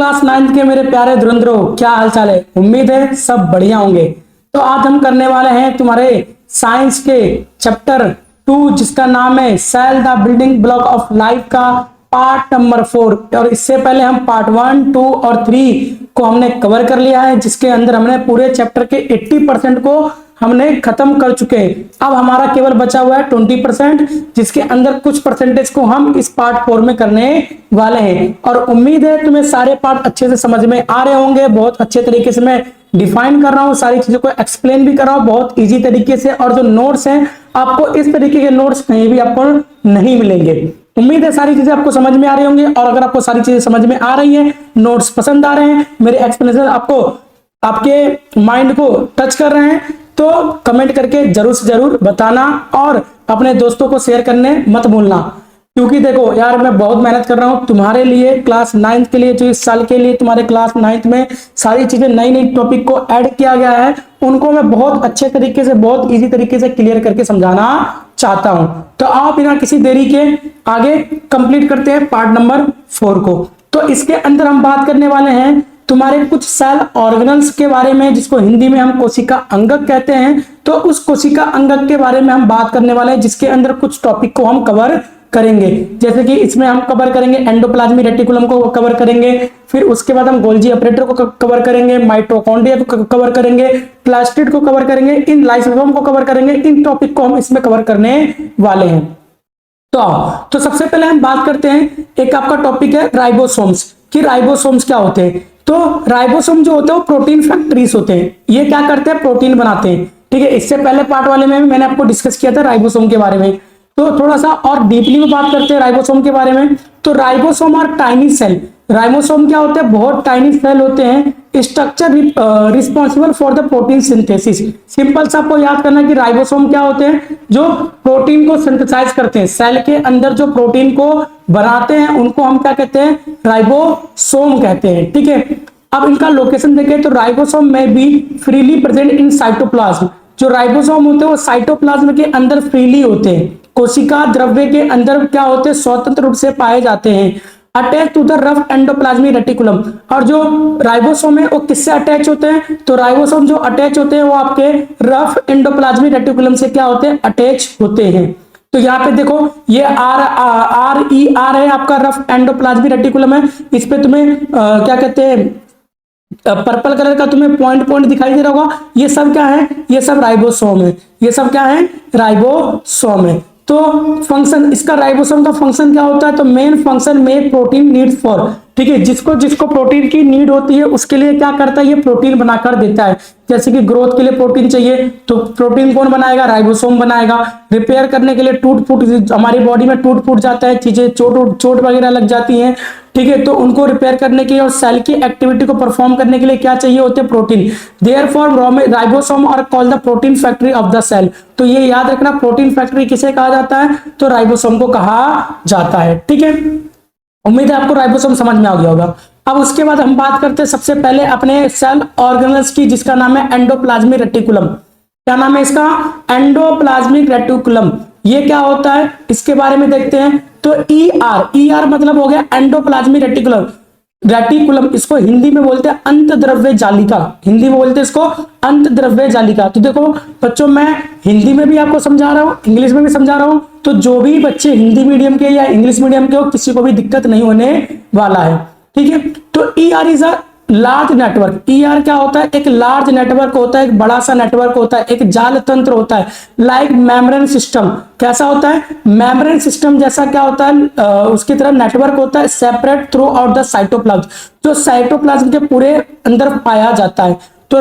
Class 9th के मेरे प्यारे धुरंधरों, क्या हाल चाल है। उम्मीद है सब बढ़िया होंगे। तो आज हम करने वाले हैं तुम्हारे साइंस के चैप्टर 2 जिसका नाम है cell the building block of life का पार्ट नंबर 4। और इससे पहले हम पार्ट 1, 2 और 3 को हमने कवर कर लिया है, जिसके अंदर हमने पूरे चैप्टर के 80% को हमने खत्म कर चुके हैं। अब हमारा केवल बचा हुआ है 20%, जिसके अंदर कुछ परसेंटेज को हम इस पार्ट 4 में करने वाले हैं। और उम्मीद है तुम्हें सारे पार्ट अच्छे से समझ में आ रहे होंगे। बहुत अच्छे तरीके से मैं डिफाइन कर रहा हूँ, सारी चीजों को एक्सप्लेन भी कर रहा हूँ बहुत इजी तरीके से। और जो नोट्स हैं, आपको इस तरीके के नोट्स कहीं भी आपको नहीं मिलेंगे। उम्मीद है सारी चीजें आपको समझ में आ रही होंगी। और अगर आपको सारी चीजें समझ में आ रही हैं, नोट्स पसंद आ रहे हैं, मेरे एक्सप्लेनेशन आपको आपके माइंड को टच कर रहे हैं, तो कमेंट करके जरूर से जरूर बताना और अपने दोस्तों को शेयर करने मत भूलना। क्योंकि देखो यार, मैं बहुत मेहनत कर रहा हूं तुम्हारे लिए, क्लास 9th के लिए। जो इस साल के लिए तुम्हारे क्लास 9th में सारी चीजें नई नई टॉपिक को ऐड किया गया है, उनको मैं बहुत अच्छे तरीके से, बहुत इजी तरीके से क्लियर करके समझाना चाहता हूं। तो आप बिना किसी देरी के आगे कंप्लीट करते हैं पार्ट नंबर 4 को। तो इसके अंदर हम बात करने वाले हैं तुम्हारे कुछ सेल ऑर्गेनल्स के बारे में, जिसको हिंदी में हम कोशिका अंगक कहते हैं। तो उस कोशिका अंगक के बारे में हम बात करने वाले हैं, जिसके अंदर कुछ टॉपिक को हम कवर करेंगे। जैसे कि इसमें हम कवर करेंगे एंडोप्लाज्मिक रेटिकुलम को कवर करेंगे, फिर उसके बाद हम गोल्जी अपरेटर को कवर करेंगे, माइटोकॉन्ड्रिया को कवर करेंगे, प्लास्टिड को कवर करेंगे, इन लाइसोसोम को कवर करेंगे। इन टॉपिक को हम इसमें कवर करने वाले हैं। तो सबसे पहले हम बात करते हैं, एक आपका टॉपिक है राइबोसोम्स, कि राइबोसोम्स क्या होते हैं। तो राइबोसोम जो होते हैं वो प्रोटीन फैक्ट्रीज होते हैं। ये क्या करते हैं, प्रोटीन बनाते हैं। ठीक है, इससे पहले पार्ट वाले में मैंने आपको डिस्कस किया था राइबोसोम के बारे में। तो थोड़ा सा और डीपली में बात करते हैं राइबोसोम के बारे में। तो राइबोसोम और टाइनी सेल, राइबोसोम क्या होते हैं, बहुत टाइनी सेल होते हैं, structure responsible for the protein synthesis. Simple सा आपको याद करना कि राइबोसोम क्या होते हैं, जो प्रोटीन को सिंथेसाइज करते हैं, सेल के अंदर जो प्रोटीन को बनाते हैं, उनको हम क्या कहते हैं, राइबोसोम कहते हैं। ठीक है, अब इनका लोकेशन देखें तो राइबोसोम में be freely present in cytoplasm. जो राइबोसोम होते हैं वो साइटोप्लाज्म के अंदर फ्रीली होते हैं, कोशिका द्रव्य के अंदर क्या होते हैं, स्वतंत्र रूप से पाए जाते हैं। Attach to the rough endoplasmic reticulum. और जो राइबोसोम है वो किससे अटैच होते हैं, तो राइबोसोम जो अटैच होते हैं वो आपके रफ एंडोप्लाज्मिक रेटिकुलम से क्या होते हैं, अटैच होते हैं। तो यहाँ पे देखो, ये RER है आपका रफ एंडोप्लाज्मिक रेटिकुलम है। इस पे तुम्हें क्या कहते हैं, पर्पल कलर का तुम्हें पॉइंट पॉइंट दिखाई दे रहा होगा। ये सब क्या है, ये सब राइबोसोम है। ये सब क्या है, राइबोसोम है। तो फंक्शन इसका, राइबोसोम का फंक्शन क्या होता है, तो main function make protein need for. ठीक है, जिसको जिसको प्रोटीन की नीड होती है उसके लिए क्या करता है, ये प्रोटीन बनाकर देता है। जैसे कि ग्रोथ के लिए प्रोटीन चाहिए तो प्रोटीन कौन बनाएगा, राइबोसोम बनाएगा। रिपेयर करने के लिए टूट फूट, हमारी बॉडी में टूट फूट जाता है, चीजें चोट वगैरह लग जाती हैं, ठीक है, तो उनको रिपेयर करने के लिए और सेल की एक्टिविटी को परफॉर्म करने के लिए क्या चाहिए होते हैं, protein. Therefore ribosome are called the protein factory of the cell. तो ये याद रखना, प्रोटीन फैक्ट्री किसे कहा जाता है, तो राइबोसोम को कहा जाता है। ठीक है, उम्मीद है आपको राइबोसोम समझ में आ गया होगा। अब उसके बाद हम बात करते हैं सबसे पहले अपने सेल ऑर्गेनल्स की, जिसका नाम है एंडोप्लाज्मिक रेटिकुलम। क्या नाम है इसका, एंडोप्लाज्मिक रेटिकुलम। ये क्या होता है, इसके बारे में देखते हैं। तो ER मतलब हो गया एंडोप्लाज्मिक रेटिकुलम। रेटिकुलम इसको हिंदी में बोलते हैं अंतद्रव्य जालिका। हिंदी में बोलते हैं इसको अंतद्रव्य जालिका। तो देखो बच्चों, मैं हिंदी में भी आपको समझा रहा हूँ, इंग्लिश में भी समझा रहा हूँ। तो जो भी बच्चे हिंदी मीडियम के या इंग्लिश मीडियम के हो, किसी को भी दिक्कत नहीं होने वाला है। ठीक है, तो ER is a large network. ER क्या होता है, एक लार्ज नेटवर्क होता है, एक बड़ा सा नेटवर्क होता है, एक जाल तंत्र होता है। लाइक मेम्ब्रेन सिस्टम, कैसा होता है, मेम्ब्रेन सिस्टम जैसा क्या होता है, उसकी तरह नेटवर्क होता है, separate through out the cytoplasm, जो साइटोप्लाज्म के पूरे अंदर पाया जाता है। तो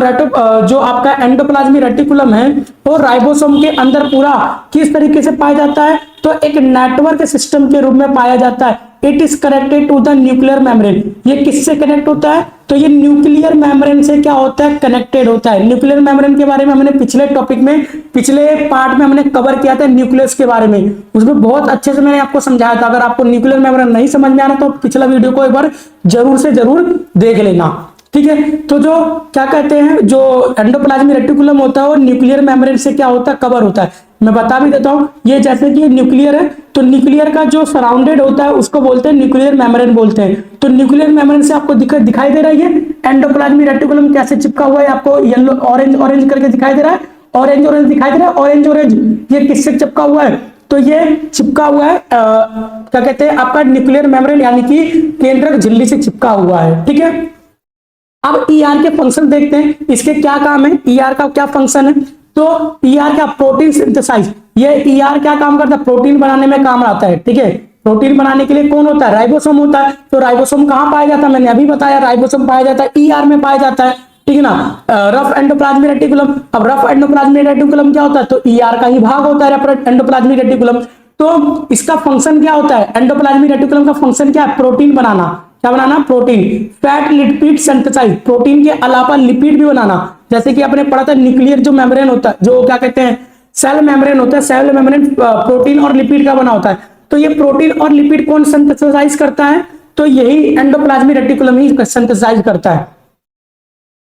जो आपका एंडोप्लाज्मिक रेटिकुलम है वो राइबोसोम के अंदर पूरा किस तरीके से पाया जाता है, तो एक नेटवर्क सिस्टम के रूप में पाया जाता है। It is connected to the nuclear membrane. ये किससे कनेक्ट होता है, तो ये न्यूक्लियर मेम्ब्रेन से क्या होता है, कनेक्टेड होता है। न्यूक्लियर मेम्ब्रेन के बारे में हमने पिछले टॉपिक में, पिछले पार्ट में हमने कवर किया था न्यूक्लियस के बारे में। उसमें बहुत अच्छे से मैंने आपको समझाया था। अगर आपको न्यूक्लियर मेम्ब्रेन नहीं समझ में आ रहा तो पिछला वीडियो को एक बार जरूर से जरूर देख लेना। ठीक है। तो जो क्या कहते हैं, जो एंडोप्लाज्मिक रेटिकुलम होता है वो न्यूक्लियर मेम्ब्रेन से क्या होता है, कवर होता है। मैं बता भी देता हूं, ये जैसे कि न्यूक्लियर है, तो न्यूक्लियर का जो सराउंडेड होता है उसको बोलते हैं न्यूक्लियर मेम्ब्रेन बोलते हैं। तो न्यूक्लियर मेम्ब्रेन से आपको दिखाई दे रहा है ये एंडोप्लाज्मिक रेटिकुलम कैसे चिपका हुआ है, आपको येलो ऑरेंज ऑरेंज करके दिखाई दे रहा है, ऑरेंज ऑरेंज दिखाई दे रहा है, ऑरेंज ऑरेंज। ये किससे चिपका हुआ है, तो ये चिपका हुआ है क्या कहते हैं आपका न्यूक्लियर मेम्ब्रेन यानी कि केंद्रक झिल्ली से चिपका हुआ है। ठीक है, अब ईआर के फंक्शन देखते हैं, इसके क्या काम है, ईआर का क्या फंक्शन है। तो ईआर का प्रोटीन सिंथेसाइज, ये ईआर क्या काम करता है, प्रोटीन बनाने में काम आता है। ठीक है, प्रोटीन बनाने के लिए कौन होता है, राइबोसोम होता है। तो राइबोसोम कहां पाया जाता है, मैंने अभी बताया, राइबोसोम पाया जाता है ईआर में पाया जाता है। ठीक है ना, रफ एंडोप्लाज्मिक रेटिकुलम, अब रफ एंडोप्लाज्मिक रेटिकुलम क्या होता है, तो ईआर का ही भाग होता है रफ एंडोप्लाज्मिक रेटिकुलम। तो इसका फंक्शन क्या होता है, एंडोप्लाज्मिक रेटिकुलम का फंक्शन क्या है, प्रोटीन बनाना। क्या बनाना, protein, fat lipid synthesize, protein के अलावा लिपिड भी बनाना। जैसे कि आपने पढ़ा था न्यूक्लियर जो मेम्ब्रेन होता है, जो क्या कहते हैं सेल मेम्ब्रेन होता है, सेल मेम्ब्रेन प्रोटीन और लिपिड का बना होता है। तो ये प्रोटीन और लिपिड कौन सिंथेसाइज करता है, तो यही एंडोप्लाज्मिक रेटिकुलम ही सिंथेसाइज करता है।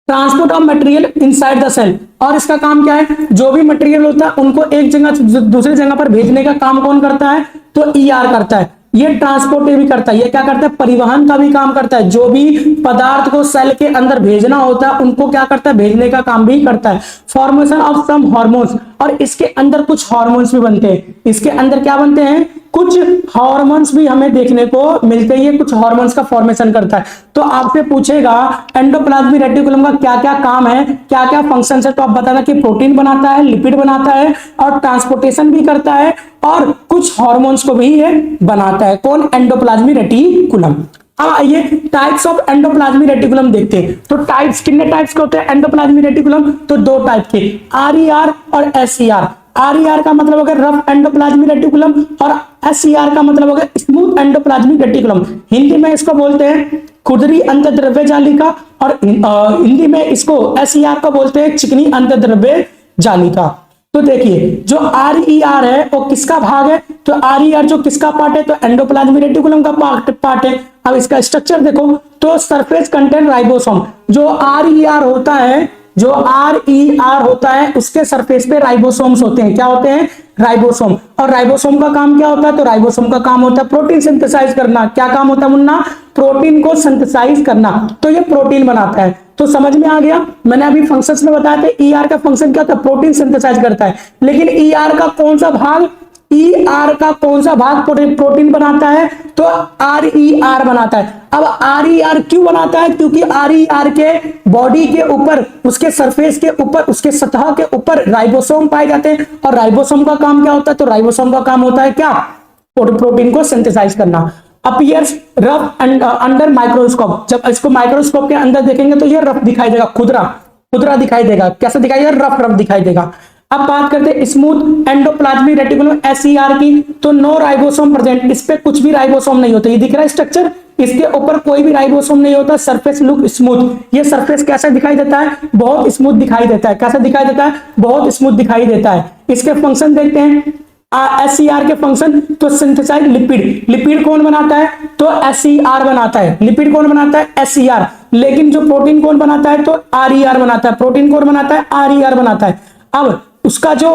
Transport of material inside the cell, और इसका काम क्या है, जो भी मटेरियल होता है उनको एक जगह से दूसरी जगह पर भेजने का काम कौन करता है, तो ईआर करता है। ये ट्रांसपोर्ट भी करता है, ये क्या करता है, परिवहन का भी काम करता है। जो भी पदार्थ को सेल के अंदर भेजना होता है उनको क्या करता है, भेजने का काम भी करता है। फॉर्मेशन ऑफ सम हार्मोन्स, और इसके अंदर कुछ हार्मोन्स भी बनते हैं। इसके अंदर क्या बनते हैं, कुछ हार्मोन्स भी हमें देखने को मिलते हैं, ये कुछ हार्मोन्स का फॉर्मेशन करता है। तो आपसे पूछेगा एंडोप्लाज्मिक रेटिकुलम का क्या क्या काम है, क्या क्या फंक्शन है, तो आप बताना कि प्रोटीन बनाता है, लिपिड बनाता है और ट्रांसपोर्टेशन भी करता है और कुछ हार्मोन्स को भी ये बनाता है। कौन, एंडोप्लाज्मिक रेटिकुलम। अब आइए टाइप्स ऑफ एंडोप्लाज्मिक रेटिकुलम देखते हैं। तो टाइप्स कितने टाइप्स के होते हैं एंडोप्लाज्मिक रेटिकुलम, तो दो टाइप के, आरईआर और एसईआर। आरईआर का मतलब हो गया रफ एंडोप्लाज्मिक रेटिकुलम और एसईआर का मतलब हो गया स्मूथ एंडोप्लाज्मिक रेटिकुलम। हिंदी में इसको बोलते हैं खुरदरी अंतर्द्रव्य जालिका और हिंदी में इसको एसईआर को बोलते हैं चिकनी अंतर्द्रव्य जालिका। तो देखिए जो आरईआर है वो किसका भाग है, तो आरईआर जो किसका पार्ट है, तो एंडोप्लाज्मिक रेटिकुलम का पार्ट है। अब इसका स्ट्रक्चर देखो, तो सरफेस कंटेंट राइबोसोम, जो आरईआर होता है, जो आरईआर होता है उसके सरफेस पे राइबोसोम्स होते हैं। क्या होते हैं, राइबोसोम। और राइबोसोम का काम क्या होता है, तो राइबोसोम का काम होता है प्रोटीन सिंथेसाइज करना। क्या काम होता है मुन्ना, प्रोटीन को सिंथेसाइज करना। तो ये प्रोटीन बनाता है। तो समझ में आ गया, मैंने अभी फंक्शंस में बताया था ईआर का फंक्शन क्या होता है, प्रोटीन सिंथेसाइज करता है। लेकिन ईआर का कौन सा भाग, ईआर का कौन सा भाग प्रोटीन बनाता है, तो आरईआर बनाता है। अब आरईआर क्यों बनाता है, क्योंकि आरईआर के बॉडी के ऊपर, उसके सरफेस के ऊपर, उसके सतह के ऊपर राइबोसोम पाए जाते हैं। और राइबोसोम का काम क्या होता है, तो राइबोसोम का काम होता है क्या, प्रोटीन को सिंथेसाइज करना। Appears rough and under microscope, जब इसको माइक्रोस्कोप के अंदर देखेंगे तो ये रफ दिखाई देगा, खुदरा खुदरा दिखाई देगा। कैसा दिखाई देगा, रफ रफ दिखाई देगा। अब बात करते हैं स्मूथ एंडोप्लाज्मिक रेटिकुलम एसईआर की, तो नो राइबोसोम प्रेजेंट, इस पे कुछ भी राइबोसोम नहीं होता। ये दिख रहा है स्ट्रक्चर, इसके ऊपर कोई भी राइबोसोम नहीं होता। सरफेस लुक स्मूथ, ये सरफेस कैसा दिखाई देता है, बहुत स्मूथ दिखाई देता है। कैसा दिखाई देता है, बहुत स्मूथ दिखाई देता है। इसके फंक्शन देखते हैं एसईआर के फंक्शन, तो सिंथेसाइज लिपिड, लिपिड कौन बनाता है, तो एसईआर बनाता है। लिपिड कौन बनाता है, एसईआर। लेकिन जो प्रोटीन कौन बनाता है, तो आरईआर बनाता है। प्रोटीन कौन बनाता है, आरईआर बनाता है। अब उसका जो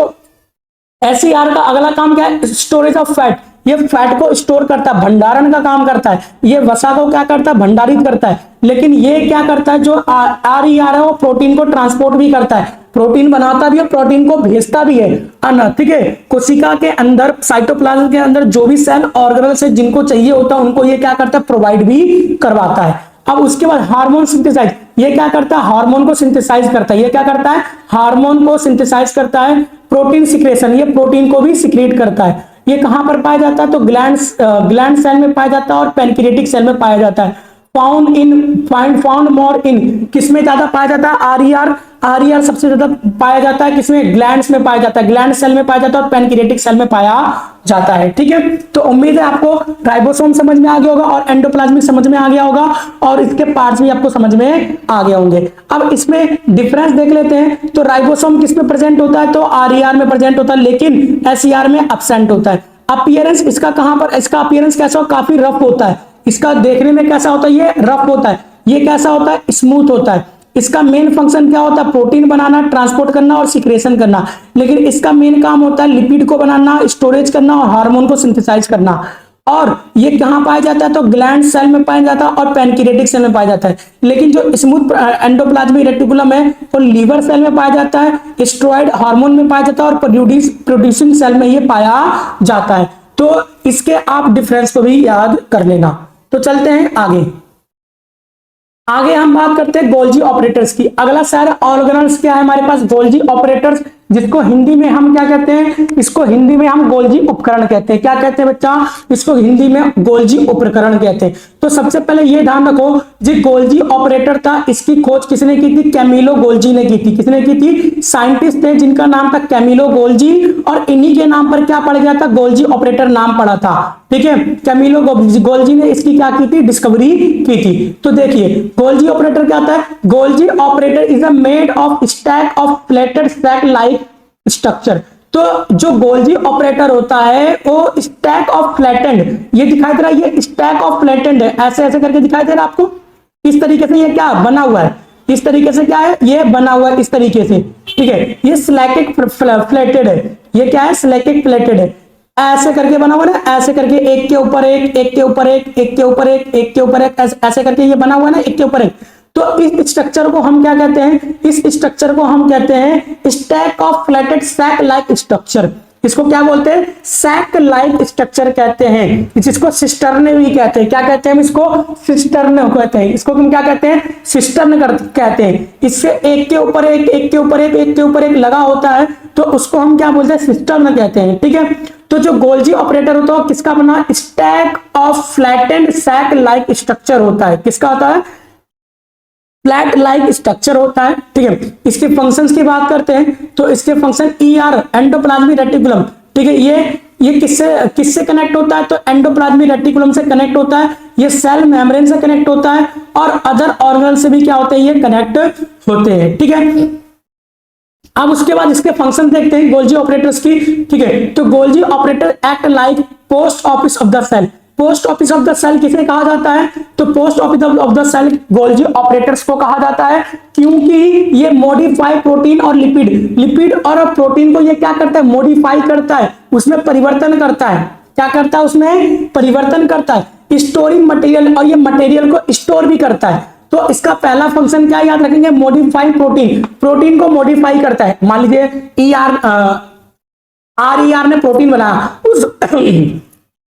एसईआर का अगला काम क्या है, स्टोरेज ऑफ फैट, ये फैट को स्टोर करता है, भंडारण का काम करता है। ये वसा को क्या करता है, भंडारित करता है। लेकिन ये क्या करता है, जो आरईआर है वो प्रोटीन को ट्रांसपोर्ट भी करता है, प्रोटीन बनाता भी है, प्रोटीन को भेजता भी है। ठीक है, कोशिका के अंदर, साइटोप्लाज्म के अंदर जो भी सेल ऑर्गेनल्स है जिनको चाहिए होता है उनको ये क्या करता है, प्रोवाइड भी करवाता है। अब उसके बाद हार्मोन सिंथेसाइज, ये क्या करता है, हार्मोन को सिंथेसाइज करता है। ये क्या करता है, हार्मोन को सिंथेसाइज करता है। प्रोटीन सिक्रेशन, ये प्रोटीन को भी सिक्रेट करता है। ये कहां पर पाया जाता है, तो ग्लैंड सेल में पाया जाता है और पैनक्रिएटिक सेल में पाया जाता है। फाउंड मोर इन, किसमें ज्यादा पाया जाता है, आरईआर। आरईआर सबसे ज्यादा पाया जाता है किसमें, ग्लैंड्स में पाया जाता है, ग्लैंड सेल में पाया जाता है और पैनक्रिएटिक सेल में पाया जाता है। ठीक है, तो उम्मीद है आपको राइबोसोम समझ में आ गया होगा और एंडोप्लाज्मिक समझ में आ गया होगा और इसके पार्ट्स भी आपको समझ में आ गए होंगे। अब इसमें डिफरेंस देख लेते हैं। तो राइबोसोम किस में प्रेजेंट होता है, तो आरईआर में प्रेजेंट होता है, लेकिन एसईआर में एब्सेंट होता है। अपीयरेंस इसका कहां पर, इसका अपीयरेंस कैसा हो, काफी रफ होता है। इसका देखने में कैसा होता है, ये रफ होता है। ये कैसा होता है, स्मूथ होता है। इसका मेन फंक्शन क्या होता है, प्रोटीन बनाना, ट्रांसपोर्ट करना और सिक्रेशन करना। लेकिन इसका मेन काम होता है लिपिड को बनाना, स्टोरेज करना और हार्मोन को सिंथेसाइज करना। और ये कहां पाया जाता है, तो ग्लैंड सेल में पाया जाता है और पैनक्रियाटिक सेल में पाया जाता है। लेकिन जो स्मूथ एंडोप्लाज्मिक रेटिकुलम है वो लीवर सेल में पाया जाता है, स्टेरॉइड हार्मोन में पाया जाता है और प्रोड्यूसिंग सेल में ये पाया जाता है। तो इसके आप डिफरेंस को भी याद कर लेना। तो चलते हैं आगे। आगे हम बात करते हैं गोल्जी ऑपरेटर्स की। अगला सारा ऑर्गेनल्स क्या है हमारे पास, गोल्जी ऑपरेटर्स, जिसको हिंदी में हम क्या कहते हैं, इसको हिंदी में हम गोल्जी उपकरण कहते हैं। क्या कहते हैं बच्चा, इसको हिंदी में गोल्जी उपकरण कहते हैं। तो सबसे पहले ये ध्यान रखो, जो गोल्जी ऑपरेटर था इसकी खोज किसने की थी, कैमिलो गोल्जी ने की थी। किसने की थी, साइंटिस्ट थे जिनका नाम था कैमिलो गोल्जी, और इन्हीं के नाम पर क्या पड़ गया था, गोल्जी ऑपरेटर नाम पड़ा था। ठीक है, कैमिलो गोल्जी ने इसकी क्या की थी, डिस्कवरी की थी। तो देखिए गोल्जी ऑपरेटर क्या होता है, Golgi operator is a made of stack of plated sac like structure. तो जो गोल्जी ऑपरेटर होता है वो स्टैक ऑफ फ्लैटेंड, ये दिखाई दे रहा है, ये स्टैक ऑफ फ्लैटेंड है, ऐसे ऐसे करके दिखाई दे रहा है आपको। इस तरीके से ये क्या बना हुआ है, इस तरीके से क्या है, ये बना हुआ है इस तरीके से। ठीक है, ये स्लैकिक फ्लैटेड है, ये क्या है, स्लैकिक फ्लैटेड है, ऐसे करके बना हुआ ना, ऐसे करके एक के ऊपर एक, एक के ऊपर एक, एक के ऊपर एक, एक के ऊपर एक, ऐसे करके ये बना हुआ है ना, एक के ऊपर एक। तो इस स्ट्रक्चर को हम क्या कहते हैं, इस स्ट्रक्चर को हम कहते हैं stack of flatted sac like structure. इसको क्या बोलते हैं, सैक लाइक स्ट्रक्चर कहते हैं, जिसको सिस्टर्न भी कहते हैं। क्या कहते हैं, इसको सिस्टर्न कहते हैं। इसको हम क्या कहते हैं, सिस्टर्न कहते हैं। इससे एक के ऊपर एक, एक के ऊपर एक, एक के ऊपर एक लगा होता है, तो उसको हम क्या बोलते हैं, सिस्टर्न कहते हैं। ठीक है, तो जो गोल्जी ऑपरेटर होता है किसका बना, stack of flattened sac like structure होता है। किसका होता है, फ्लैट लाइक स्ट्रक्चर होता है। ठीक है, इसके फंक्शंस की बात करते हैं तो इसके फंक्शन ईआर, एंडोप्लाज्मिक रेटिकुलम। ठीक है, ये किससे कनेक्ट होता है, तो एंडोप्लाज्मिक रेटिकुलम से कनेक्ट होता है, ये सेल मेम्ब्रेन से कनेक्ट होता है, और अदर ऑर्गन से भी क्या होते हैं, ये कनेक्ट होते हैं। ठीक है, अब उसके बाद इसके फंक्शन देखते हैं गोल्जी ऑपरेटर्स की। ठीक है, तो Golgi apparatus act like post office of the cell. Post office of the cell किसे कहा जाता है, तो post office of the cell Golgi apparatus को कहा जाता है, क्योंकि ये मॉडिफाई प्रोटीन और लिपिड और प्रोटीन को ये क्या करता है, मॉडिफाई करता है, उसमें परिवर्तन करता है। क्या करता है, उसमें परिवर्तन करता है, स्टोरिंग मटेरियल, और ये मटेरियल को स्टोर भी करता है। तो इसका पहला फंक्शन क्या याद रखेंगे, मॉडिफाई प्रोटीन, प्रोटीन को मॉडिफाई करता है। मान लीजिए आर ने प्रोटीन बनाया,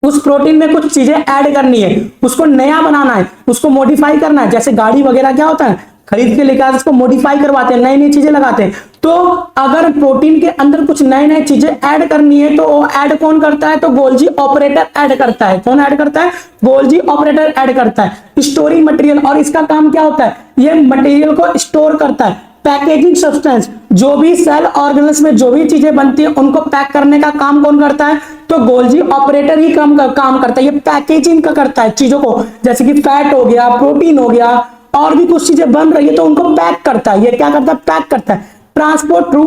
उस प्रोटीन में कुछ चीजें ऐड करनी है, उसको नया बनाना है, उसको मॉडिफाई करना है। जैसे गाड़ी वगैरह क्या होता है, खरीद के लेकर उसको मॉडिफाई करवाते हैं, नई नई चीजें लगाते हैं। तो अगर प्रोटीन के अंदर कुछ नए नए चीजें ऐड करनी है तो वो ऐड कौन करता है, तो गोल्जी ऑपरेटर ऐड करता है। कौन ऐड करता है, गोल्जी ऑपरेटर ऐड करता है। स्टोरिंग मटेरियल, और इसका काम क्या होता है, ये मटेरियल को स्टोर करता है। पैकेजिंग सब्सटेंस, जो भी सेल ऑर्गेनल्स में जो भी चीजें बनती है उनको पैक करने का काम कौन करता है, तो गोल्जी ऑपरेटर ही काम करता है। ये पैकेजिंग का करता है चीजों को, जैसे कि फैट हो गया, प्रोटीन हो गया, और भी कुछ चीजें बन रही है तो उनको पैक करता है। ये क्या करता है, पैक करता है। ट्रांसपोर्ट थ्रू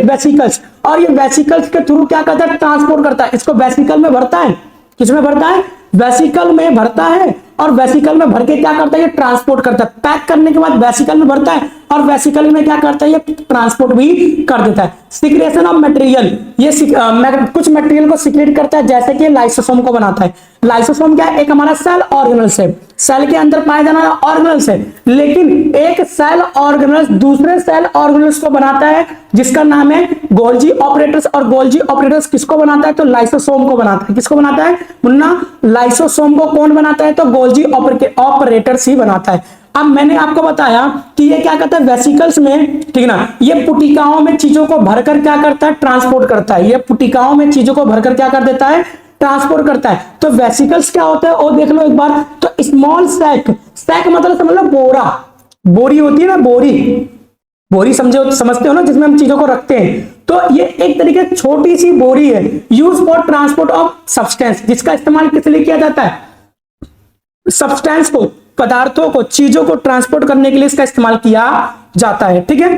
वेसिकल्स, और ये वेसिकल्स के थ्रू क्या करता है, ट्रांसपोर्ट करता है। इसको वेसिकल में भरता है, किसमें भरता है, वेसिकल में भरता है, और वेसिकल में भर के क्या करता है, ये ट्रांसपोर्ट करता है। पैक करने के बाद वेसिकल में भरता है, और वेसिकल में क्या करता है, ये ट्रांसपोर्ट भी कर देता है। सिक्रेशन ऑफ मटेरियल, ये कुछ मटेरियल को सिक्रेट करता है, जैसे कि लाइसोसोम को बनाता है। लाइसोसोम क्या है, एक हमारा सेल ऑर्गेनल्स है, सेल के अंदर पाया जाना ऑर्गेनल्स है, लेकिन एक सेल ऑर्गेनल्स दूसरे सेल ऑर्गेनल्स को बनाता है, जिसका नाम है गोल्जी ऑपरेटर्स। और गोल्जी ऑपरेटर्स किसको बनाता है, तो लाइसोसोम को बनाता है। किसको बनाता है मुन्ना, लाइसोसोम को कौन बनाता है, तो गोल्जी ऑपरेटर्स ही बनाता है। अब मैंने आपको बताया कि ये क्या करता है, वेसिकल्स में, ठीक ना, ये पुटिकाओं में चीजों को भरकर क्या करता है, ट्रांसपोर्ट करता है। ये पुटिकाओं में चीजों को भरकर क्या कर देता है, ट्रांसपोर्ट करता है। तो वेसिकल्स क्या होता है वो देख लो एक बार। तो स्मॉल सैक, सैक मतलब समझ लो बोरा, बोरी होती है ना, बोरी समझते हो ना, जिसमें हम चीजों को रखते हैं। तो ये एक तरीके से छोटी सी बोरी है, use for transport of substance, जिसका इस्तेमाल किस लिए किया जाता है, सब्सटेंस को, पदार्थों को, चीजों को ट्रांसपोर्ट करने के लिए इसका इस्तेमाल किया जाता है। ठीक है,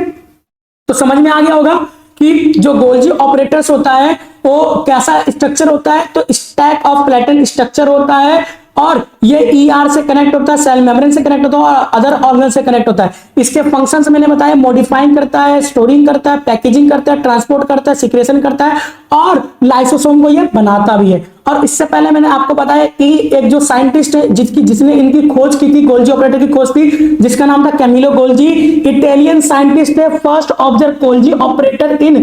तो समझ में आ गया होगा कि जो गोल्जी ऑपरेटर्स होता है वो कैसा स्ट्रक्चर होता है, तो स्टैक ऑफ फ्लैटेंड स्ट्रक्चर होता है, और ये ईआर से कनेक्ट होता है, सेल मेम्ब्रेन से कनेक्ट होता है और अदर ऑर्गन से कनेक्ट होता है। इसके फंक्शंस मैंने बताया, मॉडिफाइंग करता है, स्टोरिंग करता है, पैकेजिंग करता है, ट्रांसपोर्ट करता है, सिक्रेशन करता है और लाइसोसोम को ये बनाता भी है। और इससे पहले मैंने आपको बताया कि एक जो साइंटिस्ट है जिसने इनकी खोज की थी, गोल्जी ऑपरेटर की खोज थी, जिसका नाम था कैमिलो गोल्जी, इटालियन साइंटिस्ट है, first observe Golgi apparatus in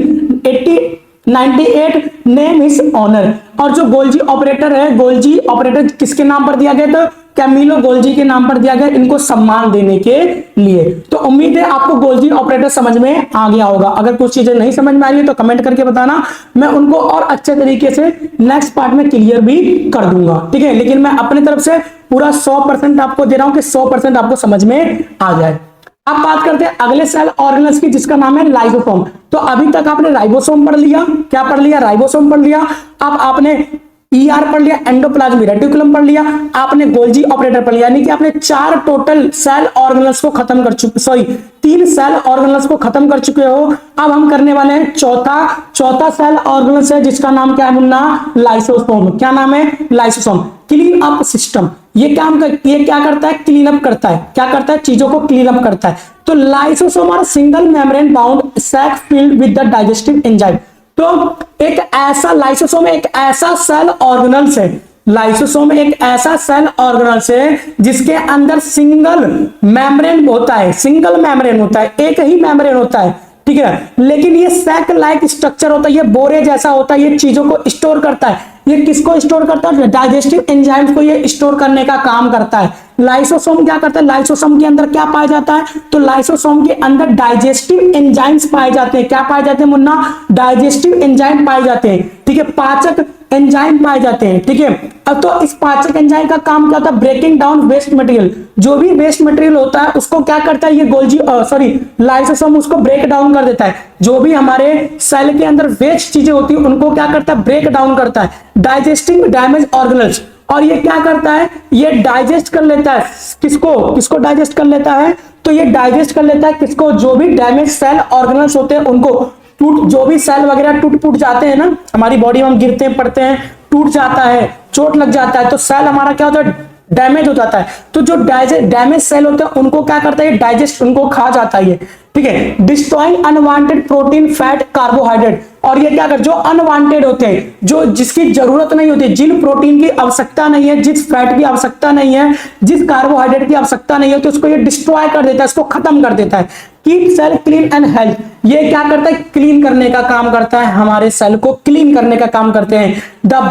1898 name is honour. और जो गोल्जी ऑपरेटर है, गोल्जी ऑपरेटर किसके नाम पर दिया गया? तो कैमिलो गोल्जी के नाम पर दिया गया, इनको सम्मान देने के लिए। तो उम्मीद है आपको गोल्जी ऑपरेटर समझ में आ गया होगा। अगर कुछ चीजें नहीं समझ में आ रही है तो कमेंट करके बताना, मैं उनको और अच्छे तरीके से नेक्स्ट पार्ट में क्लियर भी कर दूंगा, ठीक है। लेकिन मैं अपनी तरफ से पूरा 100% आपको दे रहा हूं कि 100% आपको समझ में आ जाए। अब बात करते हैं अगले सेल ऑर्गेनल्स की, जिसका नाम है लाइसोसोम। तो अभी तक आपने राइबोसोम पढ़ लिया, क्या पढ़ लिया? राइबोसोम पढ़ लिया। अब आपने ईआर पढ़ लिया, एंडोप्लाज्मिक रेटिकुलम पढ़ लिया, आपने गोल्जी ऑपरेटर पढ़ लिया, यानी कि आपने 4 टोटल सेल ऑर्गेनल्स को खत्म कर चुके, 3 सेल ऑर्गेनल्स को खत्म कर चुके हो। अब हम करने वाले हैं चौथा सेल ऑर्गेनल्स है, जिसका नाम क्या है मुन्ना? लाइसोसोम। क्या नाम है? लाइसोसोम। Clean up system. ये क्या करता है? क्लीन अप करता है। क्या करता है? चीजों को क्लीन अप करता है। तो lysosome are single membrane bound sac filled with the digestive enzyme. तो एक ऐसा लाइसोसोम एक ऐसा सेल ऑर्गेनल्स है, लाइसोसोम एक ऐसा सेल ऑर्गेनल्स है जिसके अंदर सिंगल मेम्ब्रेन होता है, सिंगल मेम्ब्रेन होता है, एक ही मेम्ब्रेन होता है, ठीक है। लेकिन ये सैक लाइक स्ट्रक्चर होता है, ये बोरे जैसा होता है, ये चीजों को स्टोर करता है। ये किसको स्टोर करता है? डाइजेस्टिव एंजाइम्स को ये स्टोर करने का काम करता है। लाइसोसोम क्या करता है? लाइसोसोम के अंदर क्या पाया जाता है? तो लाइसोसोम के अंदर डाइजेस्टिव एंजाइम्स पाए जाते हैं। क्या पाए जाते हैं मुन्ना? डाइजेस्टिव एंजाइम पाए जाते हैं, ठीक है। पाचक एंजाइम पाए जाते हैं, ठीक है। अब तो इस पाचक एंजाइम का काम क्या होता है? Breaking down waste material. जो भी वेस्ट मटेरियल होता है उसको क्या करता है? ये लाइसोसोम उसको ब्रेक डाउन कर देता है। जो भी हमारे सेल के अंदर वेस्ट चीजें होती है उनको क्या करता है? ब्रेक डाउन करता है। Digesting damage organelles. और ये क्या करता है? ये डाइजेस्ट कर लेता है। किसको डाइजेस्ट कर लेता है? तो ये डाइजेस्ट कर लेता है किसको? जो भी डैमेज सेल ऑर्गेनल्स होते हैं उनको। जो भी सेल वगैरह टूट जाते हैं ना, हमारी बॉडी में हम गिरते हैं, पड़ते हैं, टूट जाता है, चोट लग जाता है, तो सेल हमारा क्या होता है? डैमेज हो जाता है। तो जो डैमेज सेल होते हैं उनको क्या करता है? डाइजेस्ट, उनको खा जाता है, ठीक है। Destroying unwanted protein, fat, carbohydrate. और ये क्या कर, जो अनवांटेड होते हैं, जो जिसकी जरूरत नहीं होती, जिन प्रोटीन की आवश्यकता नहीं है, जिस फैट की आवश्यकता नहीं है, जिस कार्बोहाइड्रेट की आवश्यकता नहीं है, तो उसको ये डिस्ट्रॉय कर देता है, इसको खत्म कर देता है। Keep cell clean and health. ये क्या करता है? क्लीन करने का काम करता है, हमारे सेल को क्लीन करने का काम करते हैं। द